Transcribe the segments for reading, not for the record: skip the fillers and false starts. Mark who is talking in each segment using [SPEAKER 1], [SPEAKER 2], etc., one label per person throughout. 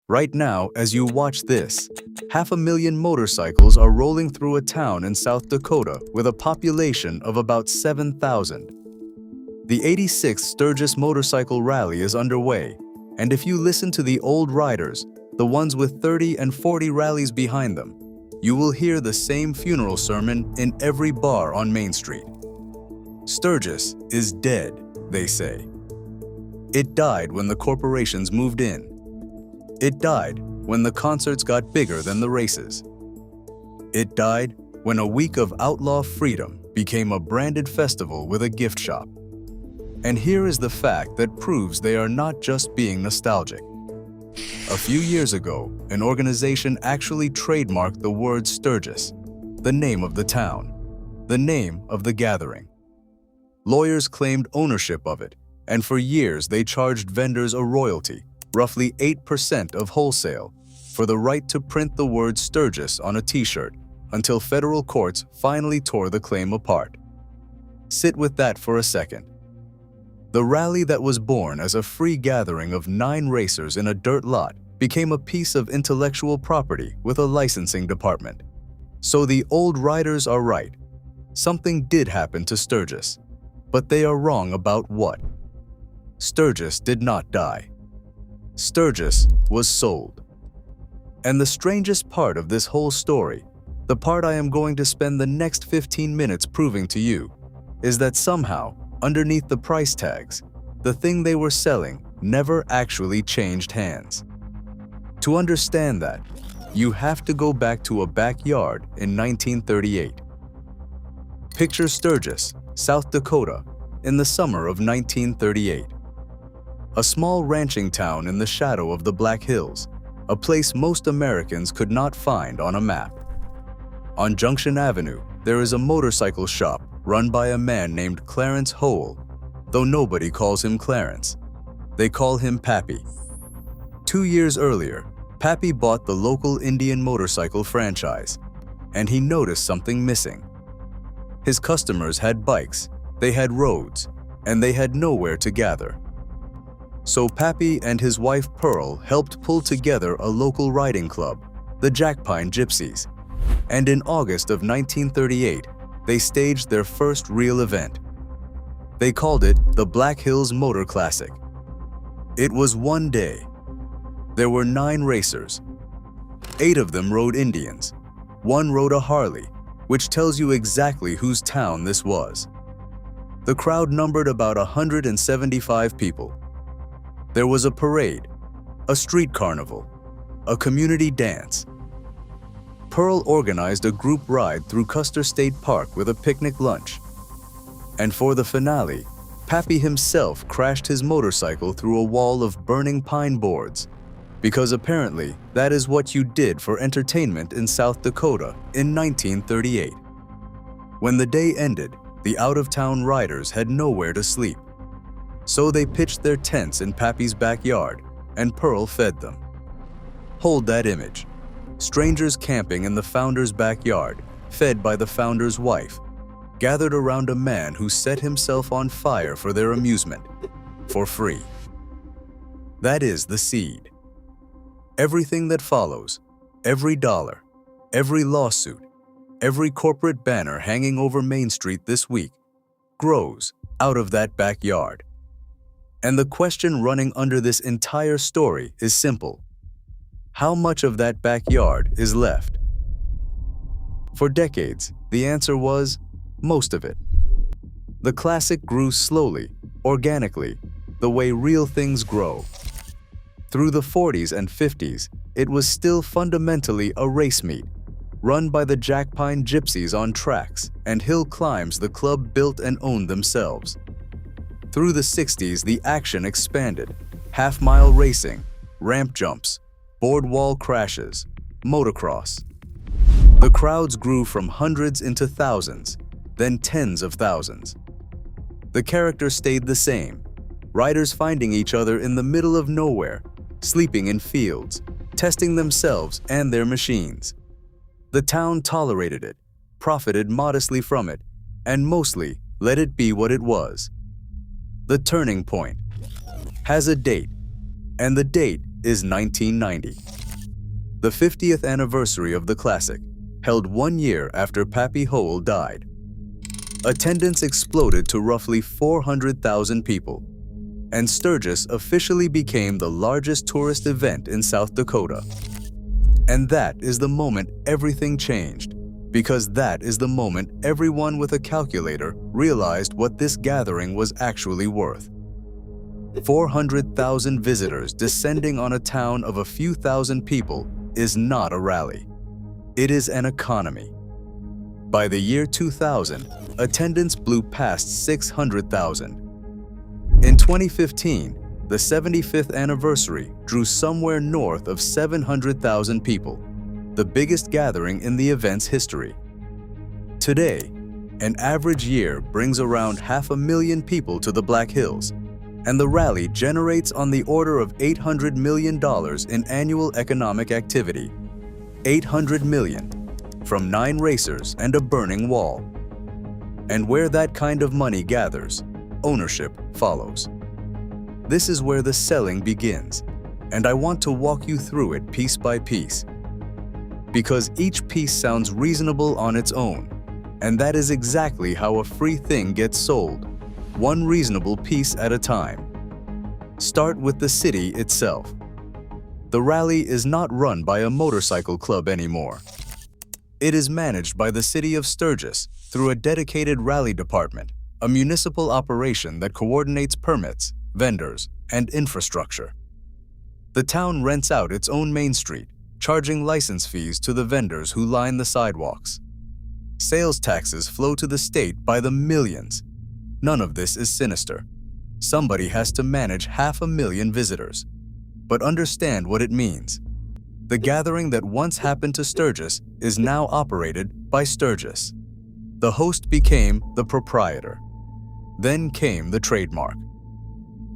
[SPEAKER 1] Right now, as you watch this, 500,000 motorcycles are rolling through a town in South Dakota with a population of about 7,000. The 86th Sturgis Motorcycle Rally is underway, and if you listen to the old riders, the ones with 30 and 40 rallies behind them, you will hear the same funeral sermon in every bar on Main Street. Sturgis is dead, they say. It died when the corporations moved in. It died when the concerts got bigger than the races. It died when a week of outlaw freedom became a branded festival with a gift shop. And here is the fact that proves they are not just being nostalgic. A few years ago, an organization actually trademarked the word Sturgis, the name of the town, the name of the gathering. Lawyers claimed ownership of it, and for years they charged vendors a royalty, roughly 8% of wholesale, for the right to print the word Sturgis on a t-shirt, until federal courts finally tore the claim apart. Sit with that for a second. The rally that was born as a free gathering of 9 racers in a dirt lot became a piece of intellectual property with a licensing department. So the old riders are right. Something did happen to Sturgis, but they are wrong about what. Sturgis did not die. Sturgis was sold. And the strangest part of this whole story, the part I am going to spend the next 15 minutes proving to you, is that somehow, underneath the price tags, the thing they were selling never actually changed hands. To understand that, you have to go back to a backyard in 1938. Picture Sturgis, South Dakota, in the summer of 1938. A small ranching town in the shadow of the Black Hills, a place most Americans could not find on a map. On Junction Avenue, there is a motorcycle shop run by a man named Clarence Hoel, though nobody calls him Clarence. They call him Pappy. 2 years earlier, Pappy bought the local Indian motorcycle franchise, and he noticed something missing. His customers had bikes, they had roads, and they had nowhere to gather. So Pappy and his wife Pearl helped pull together a local riding club, the Jackpine Gypsies, and in August of 1938, they staged their first real event. They called it the Black Hills Motor Classic. It was one day. There were 9 racers. 8 of them rode Indians. 1 rode a Harley, which tells you exactly whose town this was. The crowd numbered about 175 people. There was a parade, a street carnival, a community dance. Pearl organized a group ride through Custer State Park with a picnic lunch. And for the finale, Pappy himself crashed his motorcycle through a wall of burning pine boards, because apparently that is what you did for entertainment in South Dakota in 1938. When the day ended, the out-of-town riders had nowhere to sleep. So they pitched their tents in Pappy's backyard, and Pearl fed them. Hold that image. Strangers camping in the founder's backyard, fed by the founder's wife, gathered around a man who set himself on fire for their amusement, for free. That is the seed. Everything that follows, every dollar, every lawsuit, every corporate banner hanging over Main Street this week, grows out of that backyard. And the question running under this entire story is simple. How much of that backyard is left? For decades, the answer was most of it. The classic grew slowly, organically, the way real things grow. Through the 40s and 50s, it was still fundamentally a race meet, run by the Jackpine Gypsies on tracks and hill climbs the club built and owned themselves. Through the 60s, the action expanded, half-mile racing, ramp jumps, boardwall crashes, motocross. The crowds grew from hundreds into thousands, then tens of thousands. The character stayed the same, riders finding each other in the middle of nowhere, sleeping in fields, testing themselves and their machines. The town tolerated it, profited modestly from it, and mostly let it be what it was. The turning point has a date, and the date is 1990. The 50th anniversary of the classic, held 1 year after Pappy Hoel died. Attendance exploded to roughly 400,000 people, and Sturgis officially became the largest tourist event in South Dakota. And that is the moment everything changed, because that is the moment everyone with a calculator realized what this gathering was actually worth. 400,000 visitors descending on a town of a few thousand people is not a rally. It is an economy. By the year 2000, attendance blew past 600,000. In 2015, the 75th anniversary drew somewhere north of 700,000 people, the biggest gathering in the event's history. Today, an average year brings around 500,000 people to the Black Hills, and the rally generates on the order of $800 million in annual economic activity. $800 million, from 9 racers and a burning wall. And where that kind of money gathers, ownership follows. This is where the selling begins, and I want to walk you through it piece by piece. Because each piece sounds reasonable on its own, and that is exactly how a free thing gets sold, one reasonable piece at a time. Start with the city itself. The rally is not run by a motorcycle club anymore. It is managed by the city of Sturgis through a dedicated rally department, a municipal operation that coordinates permits, vendors, and infrastructure. The town rents out its own main street, charging license fees to the vendors who line the sidewalks. Sales taxes flow to the state by the millions. None of this is sinister. Somebody has to manage 500,000 visitors. But understand what it means. The gathering that once happened to Sturgis is now operated by Sturgis. The host became the proprietor. Then came the trademark.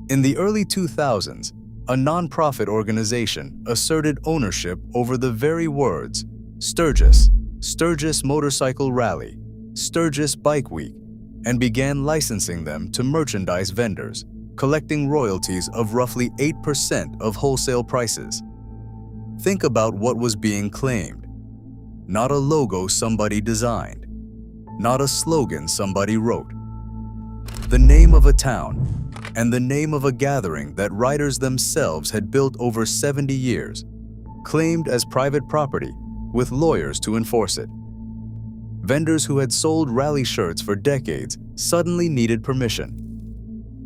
[SPEAKER 1] In the early 2000s, a nonprofit organization asserted ownership over the very words Sturgis, Sturgis Motorcycle Rally, Sturgis Bike Week, and began licensing them to merchandise vendors, collecting royalties of roughly 8% of wholesale prices. Think about what was being claimed. Not a logo somebody designed. Not a slogan somebody wrote. The name of a town, and the name of a gathering that riders themselves had built over 70 years, claimed as private property, with lawyers to enforce it. Vendors who had sold rally shirts for decades suddenly needed permission.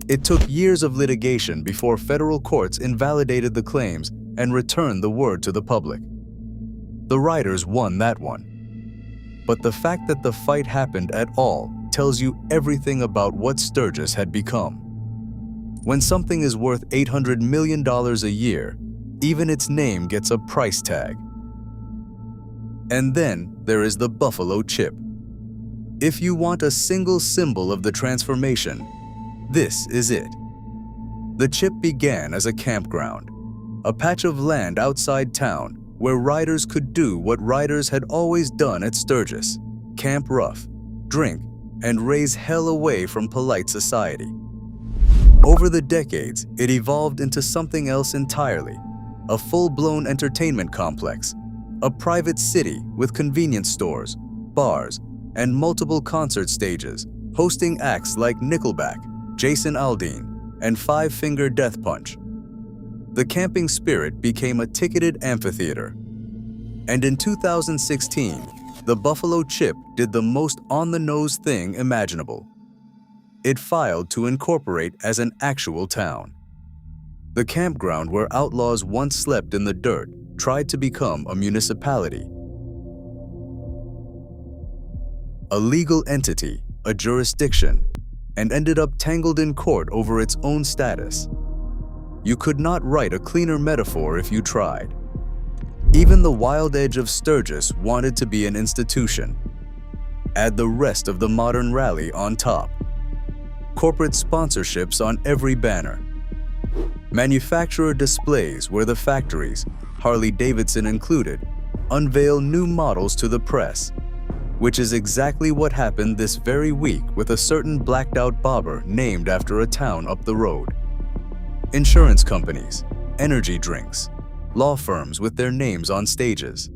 [SPEAKER 1] It took years of litigation before federal courts invalidated the claims and returned the word to the public. The riders won that one. But the fact that the fight happened at all tells you everything about what Sturgis had become. When something is worth $800 million a year, even its name gets a price tag. And then there is the buffalo chip. If you want a single symbol of the transformation, this is it. The chip began as a campground, a patch of land outside town where riders could do what riders had always done at Sturgis: camp rough, drink, and raise hell away from polite society. Over the decades, it evolved into something else entirely: a full-blown entertainment complex, a private city with convenience stores, bars, and multiple concert stages, hosting acts like Nickelback, Jason Aldean, and Five Finger Death Punch. The camping spirit became a ticketed amphitheater. And in 2016, the Buffalo Chip did the most on-the-nose thing imaginable. It filed to incorporate as an actual town. The campground where outlaws once slept in the dirt tried to become a municipality. A legal entity, a jurisdiction, and ended up tangled in court over its own status. You could not write a cleaner metaphor if you tried. Even the wild edge of Sturgis wanted to be an institution. Add the rest of the modern rally on top. Corporate sponsorships on every banner. Manufacturer displays where the factories, Harley-Davidson included, unveil new models to the press, which is exactly what happened this very week with a certain blacked-out bobber named after a town up the road. Insurance companies, energy drinks, law firms with their names on stages.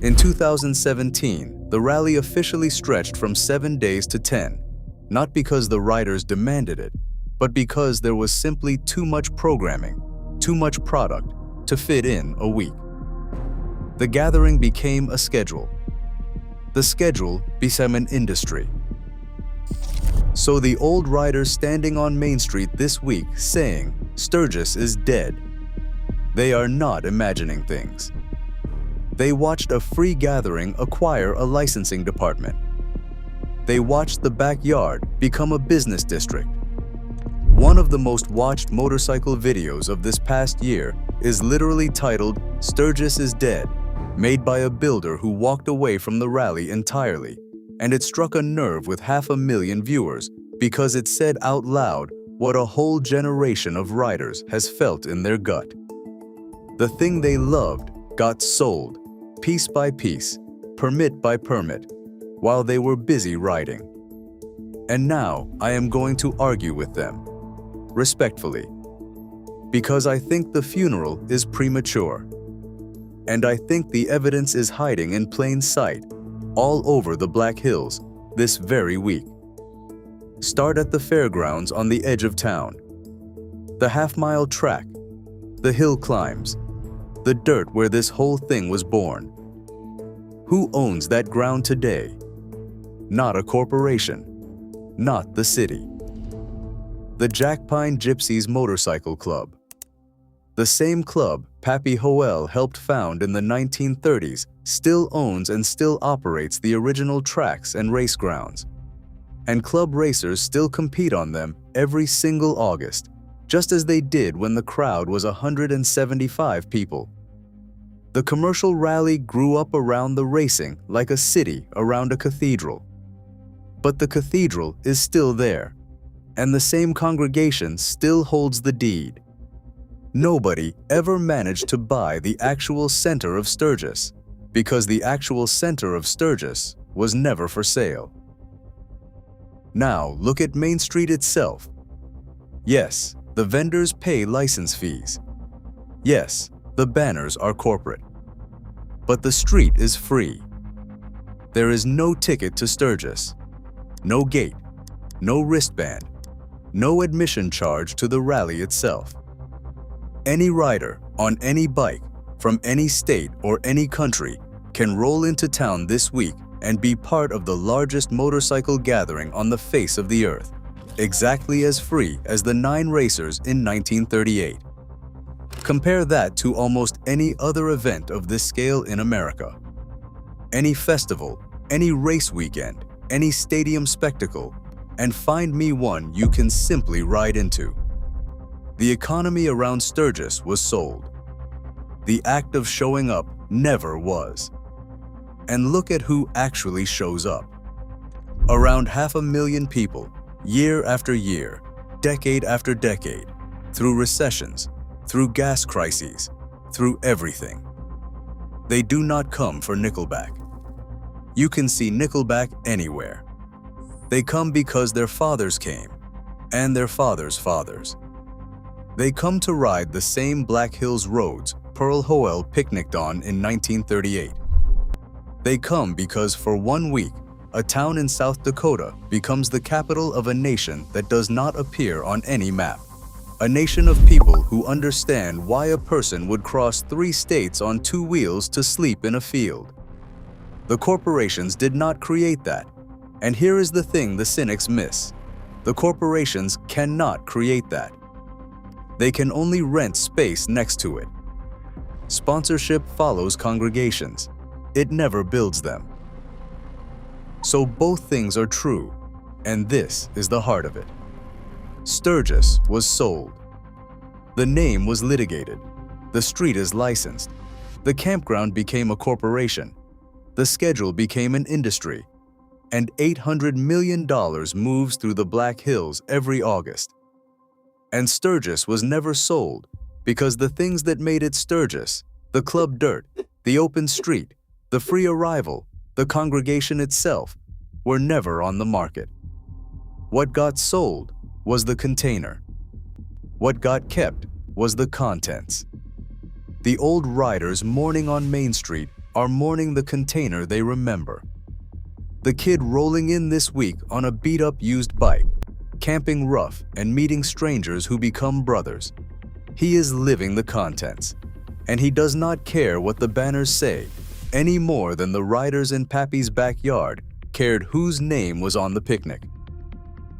[SPEAKER 1] In 2017, the rally officially stretched from 7 days to 10, not because the riders demanded it, but because there was simply too much programming, too much product to fit in a week. The gathering became a schedule. The schedule became an industry. So the old riders standing on Main Street this week saying Sturgis is dead, they are not imagining things. They watched a free gathering acquire a licensing department. They watched the backyard become a business district. One of the most watched motorcycle videos of this past year is literally titled "Sturgis is Dead," made by a builder who walked away from the rally entirely, and it struck a nerve with 500,000 viewers because it said out loud what a whole generation of riders has felt in their gut. The thing they loved got sold, piece by piece, permit by permit, while they were busy riding. And now I am going to argue with them, respectfully, because I think the funeral is premature. And I think the evidence is hiding in plain sight, all over the Black Hills, this very week. Start at the fairgrounds on the edge of town. The half-mile track, the hill climbs, the dirt where this whole thing was born. Who owns that ground today? Not a corporation, not the city. The Jackpine Gypsies Motorcycle Club. The same club Pappy Hoel helped found in the 1930s still owns and still operates the original tracks and race grounds. And club racers still compete on them every single August, just as they did when the crowd was 175 people. The commercial rally grew up around the racing like a city around a cathedral. But the cathedral is still there, and the same congregation still holds the deed. Nobody ever managed to buy the actual center of Sturgis, because the actual center of Sturgis was never for sale. Now look at Main Street itself. Yes, the vendors pay license fees. Yes, the banners are corporate. But the street is free. There is no ticket to Sturgis, no gate, no wristband, no admission charge to the rally itself. Any rider on any bike from any state or any country can roll into town this week and be part of the largest motorcycle gathering on the face of the earth, exactly as free as the 9 racers in 1938. Compare that to almost any other event of this scale in America. Any festival, any race weekend, any stadium spectacle, and find me one you can simply ride into. The economy around Sturgis was sold. The act of showing up never was. And look at who actually shows up. Around 500,000 people, year after year, decade after decade, through recessions, through gas crises, through everything. They do not come for Nickelback. You can see Nickelback anywhere. They come because their fathers came, and their fathers' fathers. They come to ride the same Black Hills roads Pappy Hoel picnicked on in 1938. They come because for 1 week, a town in South Dakota becomes the capital of a nation that does not appear on any map. A nation of people who understand why a person would cross 3 states on 2 wheels to sleep in a field. The corporations did not create that. And here is the thing the cynics miss. The corporations cannot create that. They can only rent space next to it. Sponsorship follows congregations. It never builds them. So both things are true, and this is the heart of it. Sturgis was sold. The name was litigated. The street is licensed. The campground became a corporation. The schedule became an industry. And $800 million moves through the Black Hills every August. And Sturgis was never sold because the things that made it Sturgis, the club dirt, the open street, the free arrival, the congregation itself, were never on the market. What got sold was the container. What got kept was the contents. The old riders mourning on Main Street are mourning the container they remember. The kid rolling in this week on a beat-up used bike, camping rough and meeting strangers who become brothers. He is living the contents, and he does not care what the banners say any more than the riders in Pappy's backyard cared whose name was on the picnic.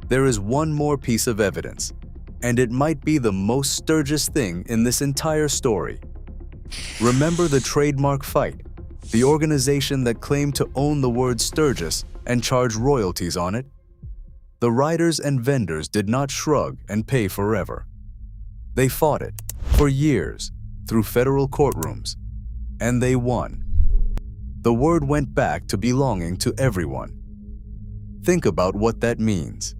[SPEAKER 1] There is one more piece of evidence, and it might be the most Sturgis thing in this entire story. Remember the trademark fight, the organization that claimed to own the word Sturgis and charge royalties on it? The riders and vendors did not shrug and pay forever. They fought it for years through federal courtrooms, and they won. The word went back to belonging to everyone. Think about what that means.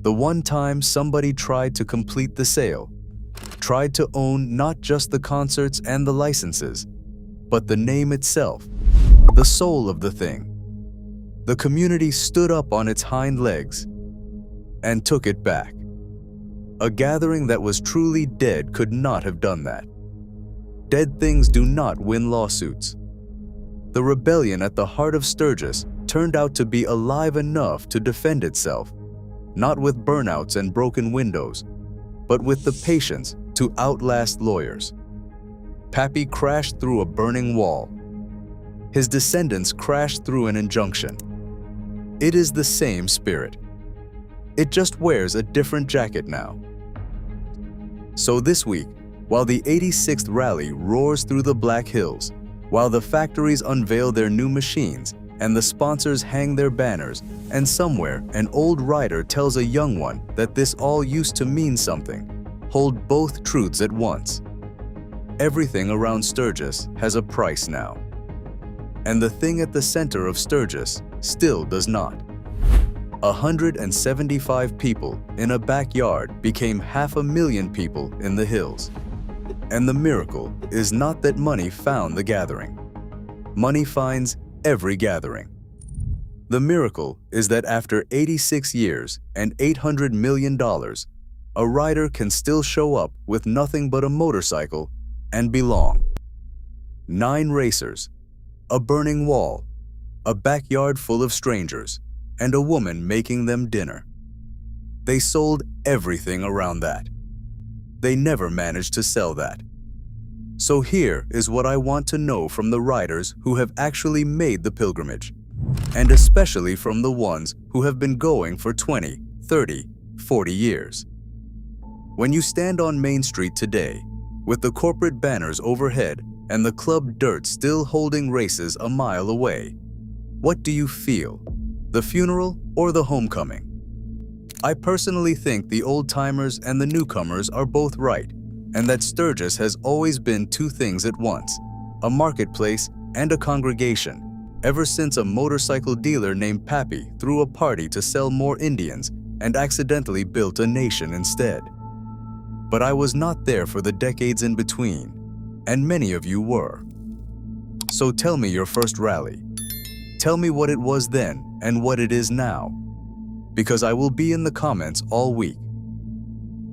[SPEAKER 1] The one time somebody tried to complete the sale, tried to own not just the concerts and the licenses, but the name itself, the soul of the thing. The community stood up on its hind legs and took it back. A gathering that was truly dead could not have done that. Dead things do not win lawsuits. The rebellion at the heart of Sturgis turned out to be alive enough to defend itself, not with burnouts and broken windows, but with the patience to outlast lawyers. Pappy crashed through a burning wall. His descendants crashed through an injunction. It is the same spirit. It just wears a different jacket now. So this week, while the 86th Rally roars through the Black Hills, while the factories unveil their new machines and the sponsors hang their banners, and somewhere an old rider tells a young one that this all used to mean something, hold both truths at once. Everything around Sturgis has a price now. And the thing at the center of Sturgis still does not. 175 people in a backyard became 500,000 people in the hills. And the miracle is not that money found the gathering. Money finds every gathering. The miracle is that after 86 years and $800 million, a rider can still show up with nothing but a motorcycle and belong. 9 racers, a burning wall, a backyard full of strangers, and a woman making them dinner. They sold everything around that. They never managed to sell that. So here is what I want to know from the riders who have actually made the pilgrimage, and especially from the ones who have been going for 20, 30, 40 years. When you stand on Main Street today, with the corporate banners overhead and the club dirt still holding races a mile away, what do you feel? The funeral or the homecoming? I personally think the old-timers and the newcomers are both right, and that Sturgis has always been two things at once, a marketplace and a congregation, ever since a motorcycle dealer named Pappy threw a party to sell more Indians and accidentally built a nation instead. But I was not there for the decades in between, and many of you were. So tell me your first rally. Tell me what it was then and what it is now, because I will be in the comments all week.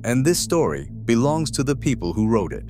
[SPEAKER 1] And this story belongs to the people who wrote it.